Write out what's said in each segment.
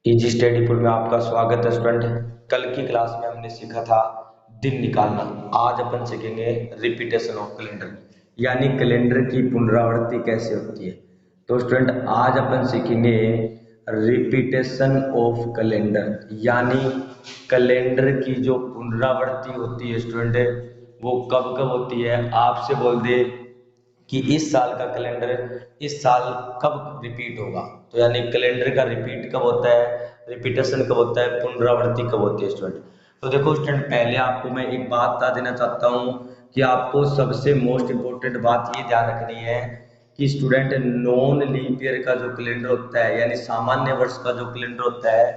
Easy study पुर में आपका स्वागत है स्टूडेंट। कल की क्लास में हमने सीखा था दिन निकालना। आज अपन सीखेंगे रिपीटेशन ऑफ कैलेंडर, यानी कैलेंडर की पुनरावृत्ति कैसे होती है। तो स्टूडेंट आज अपन सीखेंगे रिपीटेशन ऑफ कैलेंडर, यानी कैलेंडर की जो पुनरावृत्ति होती है स्टूडेंट, वो कब कब होती है। आपसे बोल दे कि इस साल का कैलेंडर इस साल कब रिपीट होगा, तो यानी कैलेंडर का रिपीट कब होता है, रिपीटेशन कब होता है, पुनरावृत्ति कब होती है स्टूडेंट। तो देखो स्टूडेंट, पहले आपको मैं एक बात बता देना चाहता हूँ कि आपको सबसे मोस्ट इम्पोर्टेंट बात ये ध्यान रखनी है कि स्टूडेंट नॉन लीप ईयर का जो कैलेंडर होता है, यानी सामान्य वर्ष का जो कैलेंडर होता है,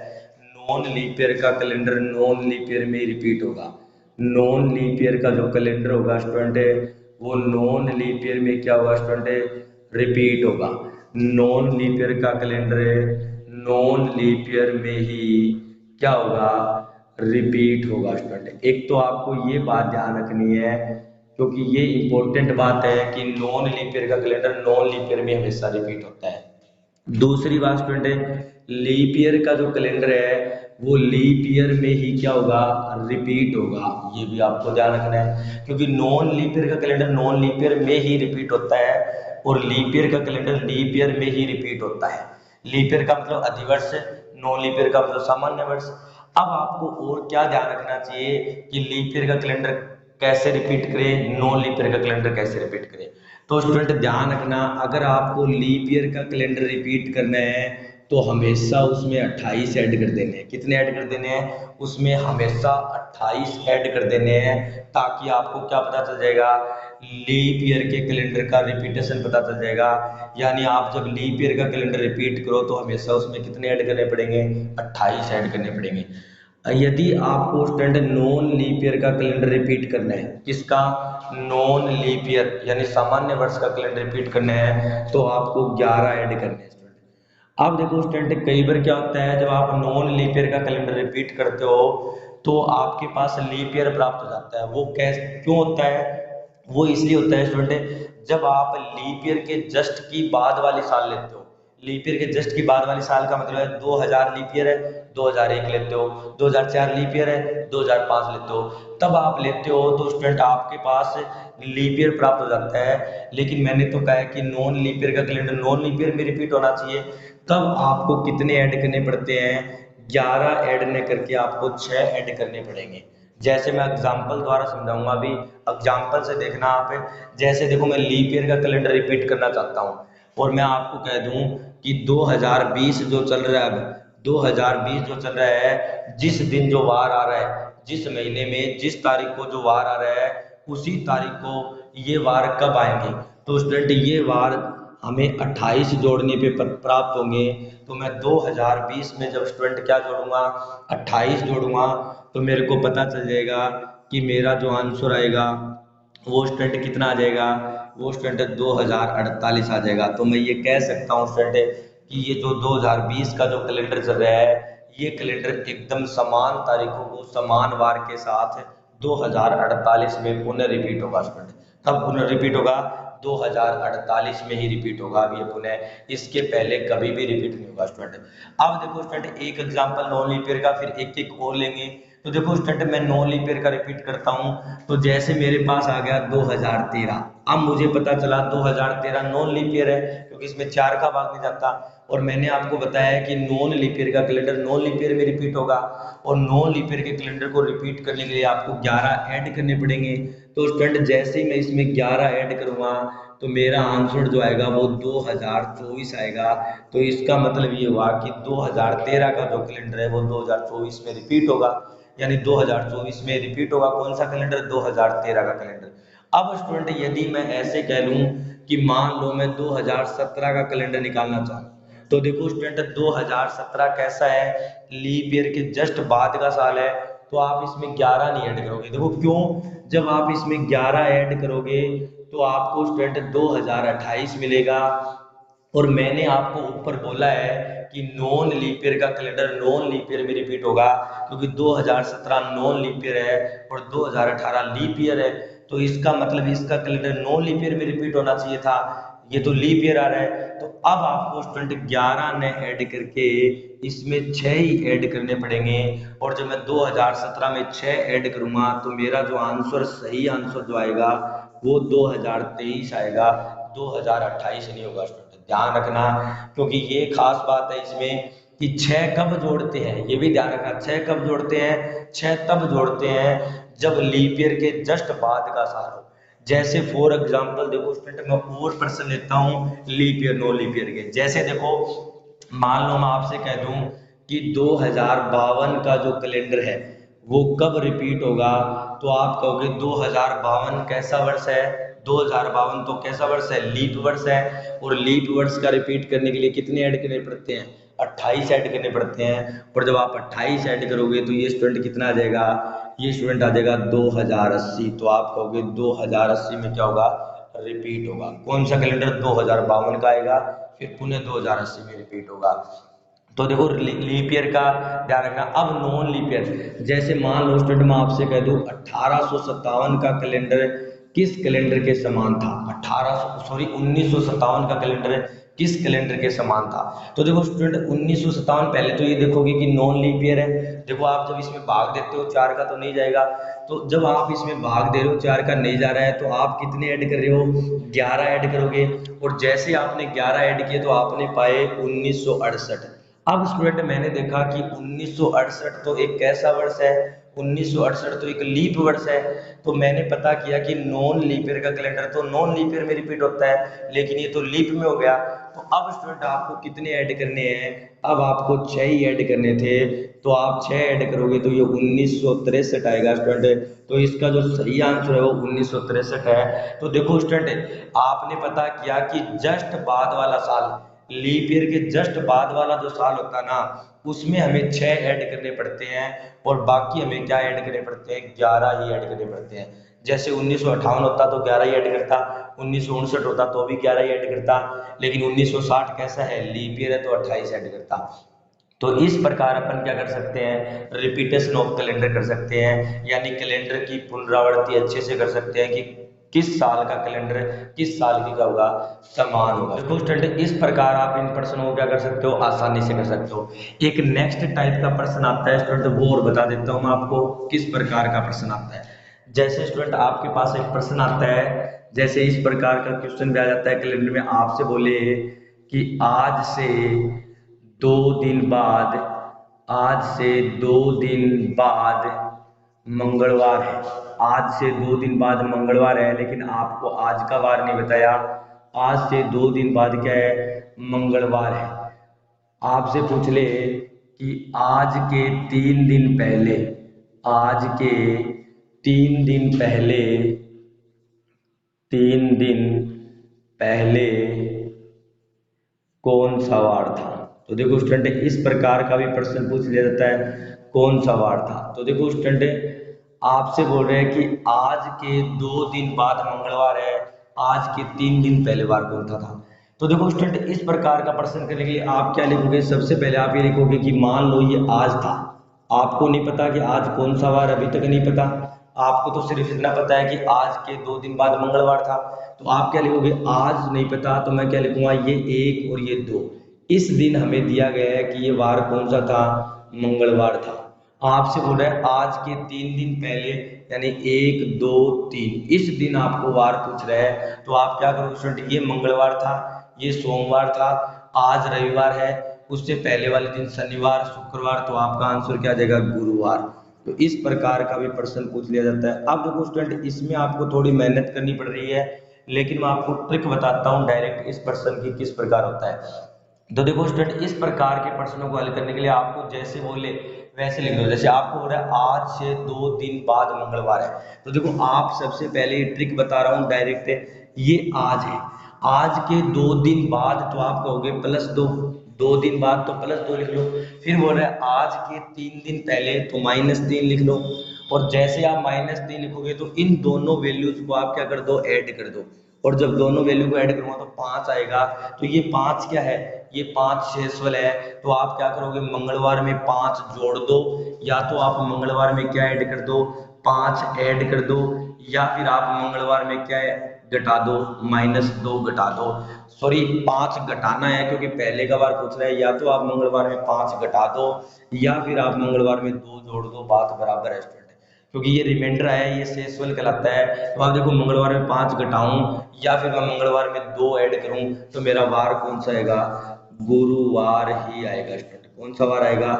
नॉन लीप ईयर का कैलेंडर नॉन लीप ईयर में ही रिपीट होगा। नॉन लीप ईयर का जो कैलेंडर होगा स्टूडेंट, वो नॉन लीप ईयर में क्या होगा स्टूडेंट, रिपीट होगा। नॉन लीप ईयर का कैलेंडर नॉन लीप ईयर में ही क्या होगा, रिपीट होगा स्टूडेंट। एक तो आपको ये बात ध्यान रखनी है, क्योंकि ये इंपॉर्टेंट बात है कि नॉन लीप ईयर का कैलेंडर नॉन लीप ईयर में हमेशा रिपीट होता है। दूसरी बात स्टूडेंट है, लीप ईयर का जो कैलेंडर है वो लीप ईयर में ही क्या होगा, रिपीट होगा। ये भी आपको ध्यान रखना है, क्योंकि नॉन लीप ईयर का कैलेंडर नॉन लीप ईयर में ही रिपीट होता है और लीप ईयर का कैलेंडर लीप ईयर में ही रिपीट होता है। लीप ईयर का मतलब अधिवर्ष, नॉन लीप ईयर का मतलब सामान्य वर्ष। अब आपको और क्या ध्यान रखना चाहिए कि लीप ईयर का कैलेंडर कैसे रिपीट करे, नॉन लीप ईयर का कैलेंडर कैसे रिपीट करे। तो स्टूडेंट ध्यान रखना, अगर आपको लीप ईयर का कैलेंडर रिपीट करना है तो हमेशा उसमें 28 ऐड कर देने हैं। कितने ऐड कर देने हैं, उसमें हमेशा 28 ऐड कर देने हैं, ताकि आपको क्या पता चल जाएगा, लीप ईयर के कैलेंडर का रिपीटेशन पता चल जाएगा। यानी आप जब लीप ईयर का कैलेंडर रिपीट करो तो हमेशा उसमें कितने ऐड करने पड़ेंगे, 28 ऐड करने पड़ेंगे। यदि आपको स्टूडेंट नॉन लीप ईयर का कैलेंडर रिपीट करना है, किसका, नॉन लीप ईयर यानी सामान्य वर्ष का कैलेंडर रिपीट करना है, तो आपको 11 ऐड करने हैं स्टूडेंट। अब देखो स्टूडेंट, कई बार क्या होता है, जब आप नॉन लीप ईयर का कैलेंडर रिपीट करते हो तो आपके पास लीप ईयर प्राप्त हो जाता है। वो कैसे क्यों होता है, वो इसलिए होता है स्टूडेंट, जब आप लीप ईयर के जस्ट की बाद वाली साल लेते हो। लीप ईयर के जस्ट की बाद वाली साल का मतलब है 2000 लीप ईयर है, 2001 लेते हो, 2004 लीप ईयर है, 2005 लेते हो, तब आप लेते हो तो स्टूडेंट आपके पास लीप ईयर प्राप्त हो जाता है। लेकिन मैंने तो कहा है कि नॉन लीप ईयर का कैलेंडर नॉन लीप ईयर में रिपीट होना चाहिए। तब आपको कितने ऐड करने पड़ते हैं, 11 ऐड न करके आपको 6 ऐड करने पड़ेंगे। जैसे मैं एग्जाम्पल द्वारा समझाऊंगा, अभी एग्जाम्पल से देखना आप। जैसे देखो, मैं लीप ईयर का कैलेंडर रिपीट करना चाहता हूँ और मैं आपको कह दूं कि 2020 जो चल रहा है, अब 2020 जो चल रहा है, जिस दिन जो वार आ रहा है, जिस महीने में जिस तारीख को जो वार आ रहा है, उसी तारीख को ये वार कब आएंगे। तो स्टूडेंट, ये वार हमें 28 जोड़ने पे प्राप्त होंगे। तो मैं 2020 में जब स्टूडेंट क्या जोड़ूंगा, 28 जोड़ूंगा, तो मेरे को पता चल जाएगा कि मेरा जो आंसर आएगा वो स्टूडेंट कितना आ जाएगा, वो स्टूडेंट 2048 आ जाएगा। तो मैं ये कह सकता हूँ स्टूडेंट कि ये जो 2020 का जो कैलेंडर चल रहा है, ये कैलेंडर एकदम समान तारीखों को समान वार के साथ 2048 में पुनः रिपीट होगा स्टूडेंट। कब पुनः रिपीट होगा, 2048 में ही रिपीट होगा। अब ये पुनः, इसके पहले कभी भी रिपीट नहीं होगा स्टूडेंट। अब देखो स्टूडेंट, एक एग्जांपल नॉन लीप ईयर का, फिर एक एक और लेंगे। तो देखो स्टूडेंट, मैं नॉन लीप ईयर का रिपीट करता हूँ। तो जैसे मेरे पास आ गया 2013, अब मुझे पता चला 2013 नॉन लीप ईयर है, क्योंकि इसमें 4 का भाग नहीं जाता। और मैंने आपको बताया कि नॉन लीप ईयर का कैलेंडर नॉन लीप ईयर में रिपीट होगा, और नॉन लीप ईयर के कैलेंडर को रिपीट करने के लिए आपको 11 ऐड करने पड़ेंगे। तो स्टूडेंट, जैसे ही मैं इसमें 11 ऐड करूंगा तो मेरा आंसर जो आएगा वो 2024 आएगा। तो इसका मतलब ये हुआ कि 2013 का जो कैलेंडर है वो 2024 में रिपीट होगा, यानी 2024 में रिपीट होगा। कौन सा कैलेंडर, 2013 का कैलेंडर। अब स्टूडेंट, यदि मैं ऐसे कह लूं कि मान लो मैं 2017 का कैलेंडर निकालना चाहूँ, तो देखो स्टूडेंट, 2017 कैसा है, लीप ईयर के जस्ट बाद का साल है। तो आप इसमें 11 नहीं ऐड करोगे। देखो क्यों, जब आप इसमें 11 ऐड करोगे तो आपको स्टूडेंट 2028 मिलेगा। और मैंने आपको ऊपर बोला है कि नॉन लीप ईयर का कैलेंडर नॉन लीप ईयर में रिपीट होगा, क्योंकि 2017 नॉन लीप ईयर है और 2018 लीप ईयर है। तो इसका मतलब इसका कैलेंडर नॉन लीप ईयर में रिपीट होना चाहिए था। ये तो लीप ईयर आ रहा है। तो अब आपको स्टूडेंट 11 ने ऐड करके इसमें 6 ही ऐड करने पड़ेंगे, और जब मैं 2017 में 6 ऐड करूंगा तो मेरा जो आंसर, सही आंसर जो आएगा वो 2023 आएगा, 2028 नहीं होगा स्टूडेंट, ध्यान रखना। क्योंकि ये खास बात है इसमें कि 6 कब जोड़ते हैं, ये भी ध्यान रखना। 6 कब जोड़ते हैं? 6 तब जोड़ते हैं जब लीप ईयर के जस्ट बाद का साल हो। जैसे फॉर एग्जांपल देखो स्टूडेंट, मैं और प्रश्न लेता हूँ leap year no leap year के। जैसे देखो, मान लो मैं आपसे कह दूं कि 2052 का जो कैलेंडर है वो कब रिपीट होगा, तो आप कहोगे 2052 कैसा वर्ष है? 2052 तो कैसा वर्ष है? लीप वर्ष है। और लीप वर्ष का रिपीट करने के लिए कितने ऐड करने पड़ते हैं? 28 ऐड करने पड़ते हैं। और जब आप 28 ऐड करोगे तो ये स्टूडेंट कितना आ जाएगा? ये स्टूडेंट आ जाएगा 2080। तो आप कहोगे 2080 में क्या होगा? रिपीट होगा। कौन सा कैलेंडर? 2052 का आएगा, फिर पुनः 2080 में रिपीट होगा। तो देखो लीप ईयर का ध्यान रखना। अब नॉन लीप ईयर, जैसे मान लो स्टूडेंट मैं आपसे कह दूं 1857 का कैलेंडर किस कैलेंडर के समान था? 1957 का कैलेंडर किस कैलेंडर के समान था? तो देखो स्टूडेंट 1957, पहले तो ये देखोगे कि नॉन लीप ईयर है। देखो आप जब इसमें भाग देते हो 4 का तो नहीं जाएगा, तो जब आप इसमें भाग दे रहे हो 4 का नहीं जा रहा है तो आप कितने ऐड कर रहे हो? 11 ऐड करोगे। और जैसे आपने 11 ऐड किए तो आपने पाए 1968। अब स्टूडेंट मैंने देखा कि 1968 तो एक कैसा वर्ष है? 1968 तो एक लीप वर्ष है। तो मैंने पता किया कि नॉन लीप ईयर का कैलेंडर तो नॉन लीप ईयर में रिपीट होता है, लेकिन ये तो लीप में हो गया। तो अब स्टूडेंट आपको कितने ऐड करने हैं? अब आपको 6 ही ऐड करने थे। तो आप 6 ऐड करोगे तो ये 1963 आएगा स्टूडेंट। तो इसका जो सही आंसर है वो 1963 है। तो देखो स्टूडेंट, आपने पता किया कि जस्ट बाद वाला साल, लीप ईयर के जस्ट बाद वाला जो साल होता है ना, उसमें हमें 6 ऐड करने पड़ते हैं, और बाकी हमें क्या ऐड करने पड़ते हैं? 11 ही ऐड करने पड़ते हैं। जैसे 1958 होता तो 11 ही ऐड करता, 1959 होता तो भी 11 ही ऐड करता, लेकिन 1960 कैसा है? लीप ईयर है तो 28 ऐड करता। तो इस प्रकार अपन क्या कर सकते हैं? रिपीटेशन ऑफ कैलेंडर कर सकते हैं, यानी कैलेंडर की पुनरावृत्ति अच्छे से कर सकते हैं कि किस साल का कैलेंडर किस साल की क्या होगा? समान होगा। देखो स्टूडेंट, इस प्रकार आप इन प्रश्नों को क्या कर सकते हो? आसानी से कर सकते हो। एक नेक्स्ट टाइप का प्रश्न आता है स्टूडेंट, वो और बता देता हूँ मैं आपको किस प्रकार का प्रश्न आता है। जैसे स्टूडेंट आपके पास एक प्रश्न आता है, जैसे इस प्रकार का क्वेश्चन भी आ जाता है कैलेंडर में, आपसे बोले कि आज से 2 दिन बाद, आज से 2 दिन बाद मंगलवार है। आज से 2 दिन बाद मंगलवार है, लेकिन आपको आज का वार नहीं बताया। आज से 2 दिन बाद क्या है? मंगलवार है। आपसे पूछ ले कि आज के 3 दिन पहले, आज के 3 दिन पहले, 3 दिन पहले कौन सा वार था? तो देखो स्टूडेंट, इस प्रकार का भी प्रश्न पूछ लिया जाता है, कौन सा वार था। तो देखो स्टूडेंट, आपसे बोल रहे हैं कि आज के 2 दिन बाद मंगलवार है, आज के 3 दिन पहले वार कौन सा था। तो देखो स्टूडेंट, इस प्रकार का प्रश्न करने के लिए आप क्या लिखोगे? सबसे पहले आप ये लिखोगे कि मान लो ये आज था, आपको नहीं पता कि आज कौन सा वार, अभी तक नहीं पता, आपको तो सिर्फ इतना पता है कि आज के 2 दिन बाद मंगलवार था। तो आप क्या लिखोगे? आज नहीं पता तो मैं क्या लिखूंगा? ये 1 और ये 2। इस दिन हमें दिया गया है कि ये वार कौन सा था? मंगलवार था। आपसे बोल रहा है आज के 3 दिन पहले, यानी 1, 2, 3, इस दिन आपको वार पूछ रहा है। तो आप क्या करोगे स्टूडेंट? ये मंगलवार था, ये सोमवार था, आज रविवार है, उससे पहले वाले दिन शनिवार, शुक्रवार, तो आपका आंसर क्या आ जाएगा? गुरुवार। तो इस प्रकार का भी प्रश्न पूछ लिया जाता है। अब देखो स्टूडेंट, इसमें आपको थोड़ी मेहनत करनी पड़ रही है, लेकिन मैं आपको ट्रिक बताता हूँ डायरेक्ट इस प्रश्न की किस प्रकार होता है। तो देखो स्टूडेंट, इस प्रकार के प्रश्नों को हल करने के लिए आपको जैसे बोले वैसे लिख दो। जैसे आपको हो रहा है आज से 2 दिन बाद मंगलवार है, तो देखो आप सबसे पहले ट्रिक बता रहा हूँ डायरेक्ट, ये आज है, आज के 2 दिन बाद तो आप कहोगे +2, 2 दिन बाद तो +2 लिख लो। फिर बोल रहे हैं आज के 3 दिन पहले, तो -3 लिख लो। और जैसे आप -3 लिखोगे तो इन दोनों वैल्यूज को आप क्या कर दो? ऐड कर दो। और जब दोनों वैल्यू को ऐड करूंगा तो 5 आएगा। तो ये 5 क्या है? ये 5 शेषफल है। तो आप क्या करोगे? मंगलवार में 5 जोड़ दो, या तो आप मंगलवार में क्या ऐड कर दो? 5 ऐड कर दो, या फिर आप मंगलवार में क्या है घटा दो, -2 घटा दो, सॉरी 5 घटाना है क्योंकि पहले का बार पूछ रहा है। या तो आप मंगलवार में 5 घटा दो या फिर आप मंगलवार में 2 जोड़ दो, बात बराबर है स्टूडेंट, क्योंकि ये रिमाइंडर आया है, ये शेषफल कहलाता है। तो आप देखो मंगलवार में 5 घटाऊं या फिर मैं मंगलवार में 2 ऐड करूं तो मेरा वार कौन सा आएगा, गुरुवार ही आएगा स्टूडेंट। कौन सा वार आएगा,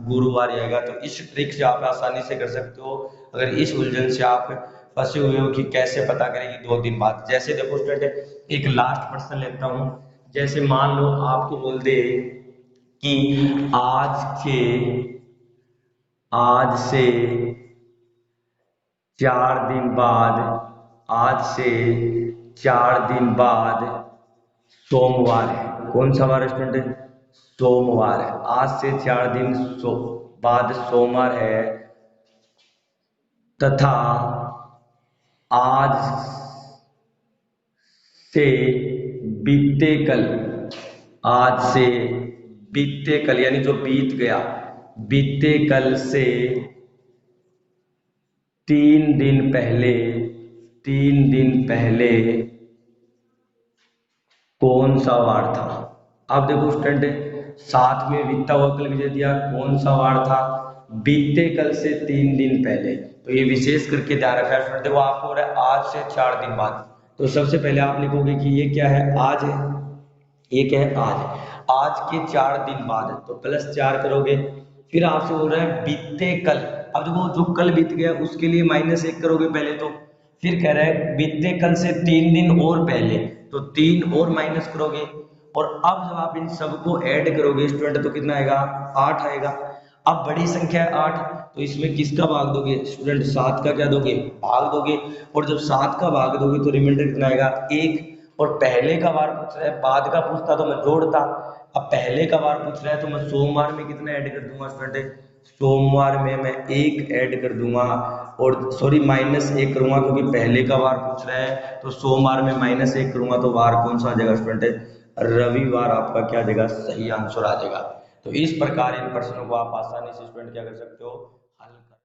गुरुवार ही आएगा। तो इस ट्रिक से आप आसानी से कर सकते हो। अगर इस उलझन से आप फंसे हुए हो कि कैसे पता करेंगे 2 दिन बाद, जैसे देखो स्टूडेंट एक लास्ट प्रश्न लेता हूं। जैसे मान लो आपको बोल दे कि आज से 4 दिन बाद, आज से 4 दिन बाद सोमवार है। कौन सा वार है स्टूडेंट, सोमवार है। आज से 4 दिन बाद सोमवार है तथा आज से बीते कल, आज से बीते कल यानी जो बीत गया, बीते कल से 3 दिन पहले, 3 दिन पहले कौन सा वार था। अब देखो स्टूडेंट साथ में बीतता हुआ कल भी दे दिया, कौन सा वार था, बीते कल से 3 दिन पहले। तो ये विशेष करके ध्यान रखना स्टूडेंट। देखो आपको हो रहा है आज से 4 दिन बाद, तो सबसे पहले आप लिखोगे कि ये क्या है, आज है, ये क्या है, आज के 4 दिन बाद, तो +4 करोगे। फिर आपसे बोल रहा है बीते कल, अब देखो जो कल बीत गया उसके लिए -1 करोगे पहले तो। फिर कह रहा है बीते कल से 3 दिन और पहले, तो 3 और माइनस करोगे। और अब जब आप इन सबको ऐड करोगे स्टूडेंट तो कितना आएगा, 8 आएगा। अब बड़ी संख्या है 8, तो इसमें किसका भाग दोगे स्टूडेंट, 7 का क्या दोगे, भाग दोगे। और जब 7 का भाग दोगे तो रिमाइंडर कितना आएगा, 1। और पहले का वार पूछ रहा है, बाद का पूछता तो मैं जोड़ता, अब पहले का वार पूछ रहा है तो मैं सोमवार में कितना ऐड कर दूंगा स्टूडेंट, सोमवार में मैं 1 ऐड कर दूंगा। और सॉरी -1 करूंगा क्योंकि पहले का वार पूछ रहा है, तो सोमवार में -1 करूंगा तो वार कौन सा आ जाएगा स्टूडेंट, रविवार आपका क्या आ जाएगा, सही आंसर आ जाएगा। तो इस प्रकार इन प्रश्नों को आप आसानी से स्टूडेंट क्या कर सकते हो, हल